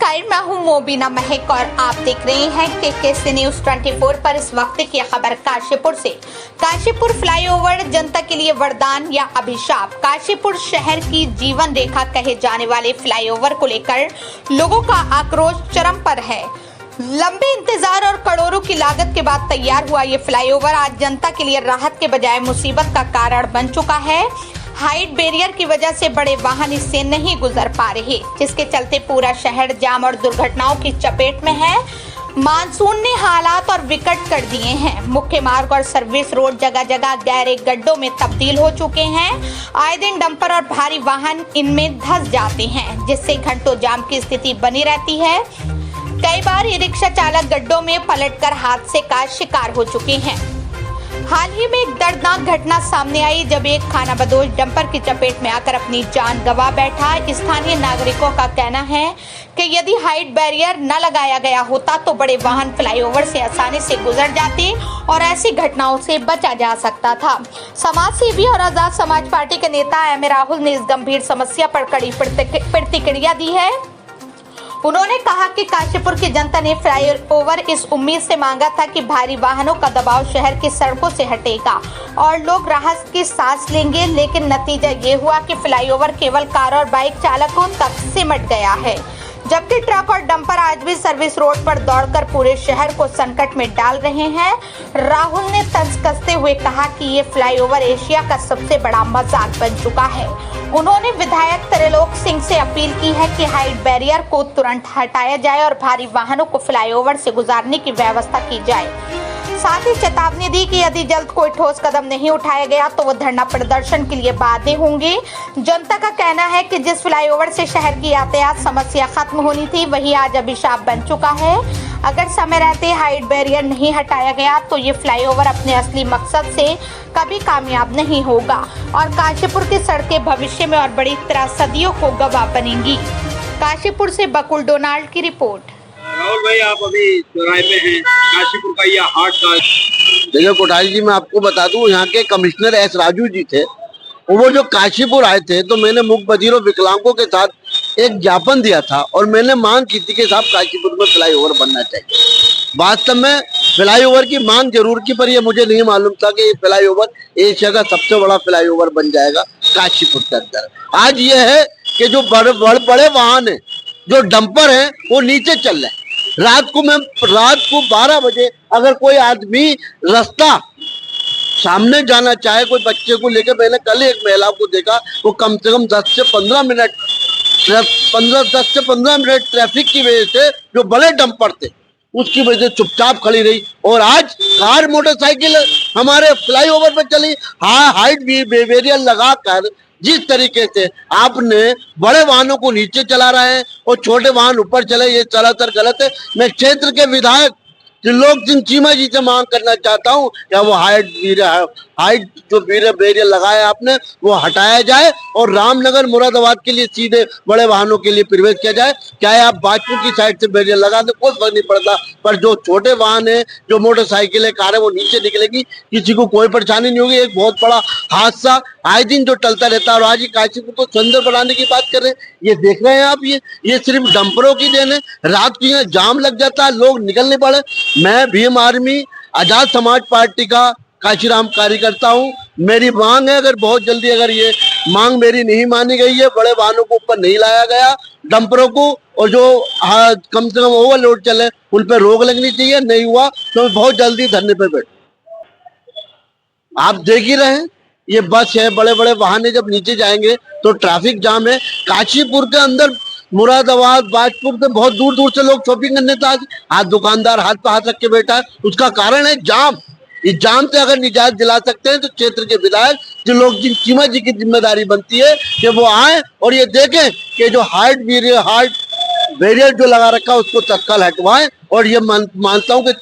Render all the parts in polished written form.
नमस्कार, मैं हूं मोबिना महक और आप देख रहे हैं KKC न्यूज 24 पर इस वक्त की खबर काशीपुर से। काशीपुर फ्लाईओवर जनता के लिए वरदान या अभिशाप। काशीपुर शहर की जीवन रेखा कहे जाने वाले फ्लाईओवर को लेकर लोगों का आक्रोश चरम पर है। लंबे इंतजार और करोड़ों की लागत के बाद तैयार हुआ ये फ्लाईओवर आज जनता के लिए राहत के बजाय मुसीबत का कारण बन चुका है। हाइट बैरियर की वजह से बड़े वाहन इससे नहीं गुजर पा रहे, जिसके चलते पूरा शहर जाम और दुर्घटनाओं की चपेट में है। मानसून ने हालात और विकट कर दिए हैं। मुख्य मार्ग और सर्विस रोड जगह जगह गहरे गड्ढों में तब्दील हो चुके हैं। आए दिन डंपर और भारी वाहन इनमें धंस जाते हैं, जिससे घंटों जाम की स्थिति बनी रहती है। कई बार ई रिक्शा चालक गड्ढों में पलटकर हादसे का शिकार हो चुके हैं। हाल ही में एक दर्दनाक घटना सामने आई, जब एक खानाबदोश डंपर की चपेट में आकर अपनी जान गंवा बैठा। स्थानीय नागरिकों का कहना है कि यदि हाइट बैरियर न लगाया गया होता तो बड़े वाहन फ्लाईओवर से आसानी से गुजर जाते और ऐसी घटनाओं से बचा जा सकता था। समाज सेवी और आजाद समाज पार्टी के नेता एम राहुल ने इस गंभीर समस्या पर कड़ी प्रतिक्रिया दी है। उन्होंने कहा कि काशीपुर की जनता ने फ्लाईओवर इस उम्मीद से मांगा था कि भारी वाहनों का दबाव शहर की सड़कों से हटेगा और लोग राहत की सांस लेंगे, लेकिन नतीजा ये हुआ कि फ्लाईओवर केवल कार और बाइक चालकों तक सिमट गया है, जबकि ट्रक और डंपर आज भी सर्विस रोड पर दौड़कर पूरे शहर को संकट में डाल रहे हैं। राहुल ने तंज कसते हुए कहा कि ये फ्लाईओवर एशिया का सबसे बड़ा मजाक बन चुका है। उन्होंने विधायक त्रिलोक सिंह से अपील की है कि हाइट बैरियर को तुरंत हटाया जाए और भारी वाहनों को फ्लाईओवर से गुजारने की व्यवस्था की जाए। साथ ही चेतावनी दी कि यदि जल्द कोई ठोस कदम नहीं उठाया गया तो वो धरना प्रदर्शन के लिए बाध्य होंगे। जनता का कहना है कि जिस फ्लाईओवर से शहर की यातायात समस्या खत्म होनी थी, वही आज अभिशाप बन चुका है। अगर समय रहते हाइट बैरियर नहीं हटाया गया तो ये फ्लाईओवर अपने असली मकसद से कभी कामयाब नहीं होगा और काशीपुर की सड़कें भविष्य में और बड़ी त्रासदियों को गवाह बनेंगी। काशीपुर से बकुल डोनाल्ड की रिपोर्ट। राहुल भाई, आप अभी चौराहे पे हैं, काशीपुर का यह हाट का। देखिए कोठारी जी, मैं आपको बता दूं, यहाँ के कमिश्नर एस राजू जी थे। वो जो काशीपुर आए थे तो मैंने मुख्य बधिरों विकलांगों के साथ एक ज्ञापन दिया था और मैंने मांग की थी कि साहब काशीपुर में फ्लाईओवर बनना चाहिए। वास्तव में फ्लाईओवर की मांग जरूर की, पर ये मुझे नहीं मालूम था कि फ्लाईओवर एशिया का सबसे बड़ा फ्लाईओवर बन जाएगा काशीपुर के अंदर। आज ये है कि जो बड़े वाहन है, जो डंपर है, वो नीचे चल रहे हैं। रात को 12 बजे अगर कोई आदमी रास्ता सामने जाना चाहे, कोई बच्चे को लेकर, मैंने कल एक महिला को देखा, वो कम से कम 10 से 15 मिनट ट्रैफिक की वजह से, जो बड़े डंपर थे उसकी वजह से चुपचाप खड़ी रही। और आज कार मोटरसाइकिल हमारे फ्लाईओवर पर चली। हाइट बैरियर लगाकर जिस तरीके से आपने बड़े वाहनों को नीचे चला रहे हैं और छोटे वाहन ऊपर चले, ये सरासर गलत है। मैं क्षेत्र के विधायक त्रिलोक सिंह चीमा जी से मांग करना चाहता हूं कि वो हाइट जो बैरियर लगाया आपने वो हटाया जाए और रामनगर मुरादाबाद के लिए सीधे बड़े वाहनों के लिए प्रवेश किया जाए। चाहे आप बाजपुर की साइड से बैरियर लगा दे, कोई फर्क नहीं पड़ता, पर जो छोटे वाहन है, जो मोटरसाइकिल है, कार है, वो नीचे निकलेगी, किसी को कोई परेशानी नहीं होगी। एक बहुत बड़ा हादसा आए दिन जो टलता रहता है और आज ही काशीपुर को सुंदर बनाने की बात कर रहे हैं। ये देख रहे हैं आप, ये सिर्फ डंपरों की देन है। रात को यहाँ जाम लग जाता है, लोग निकल नहीं पड़े। मैं भीम आर्मी आजाद समाज पार्टी का काशीराम कार्यकर्ता हूँ। मेरी मांग है, अगर बहुत जल्दी अगर ये मांग मेरी नहीं मानी गई है, बड़े वाहनों को ऊपर नहीं लाया गया, डंपरों को, और जो कम से कम ओवरलोड चले उन पर रोक लगनी चाहिए। नहीं हुआ तो मैं बहुत जल्दी धरने पे बैठ। आप देख ही रहे हैं, ये बस है, बड़े बड़े वाहन है, जब नीचे जाएंगे तो ट्रैफिक जाम है। काशीपुर के अंदर मुरादाबाद, बाजपुर से बहुत दूर दूर से लोग शॉपिंग करने था। आज दुकानदार हाथ पे हाथ रख के बैठा है, उसका कारण है जाम। इस जाम से अगर निजात दिला सकते हैं तो क्षेत्र के विधायक त्रिलोक सिंह चीमा जी की जिम्मेदारी बनती है कि वो आए और ये देखें कि जो हाइट बैरियर जो लगा रखा है उसको तत्काल हटवाएं। और ये मानता हूं कि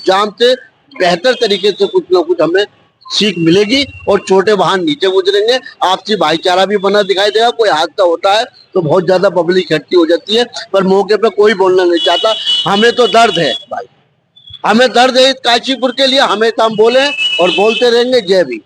जाम से बेहतर तरीके से कुछ ना कुछ हमें सीख मिलेगी और छोटे वाहन नीचे गुजरेंगे। आपसी भाईचारा भी बना दिखाई देगा। कोई हादसा होता है तो बहुत ज्यादा पब्लिक इकट्ठी हो जाती है, पर मौके पे कोई बोलना नहीं चाहता। हमें तो दर्द है भाई, हमें दर्द है इस काशीपुर के लिए। हमेशा हम बोले और बोलते रहेंगे। जय भीम।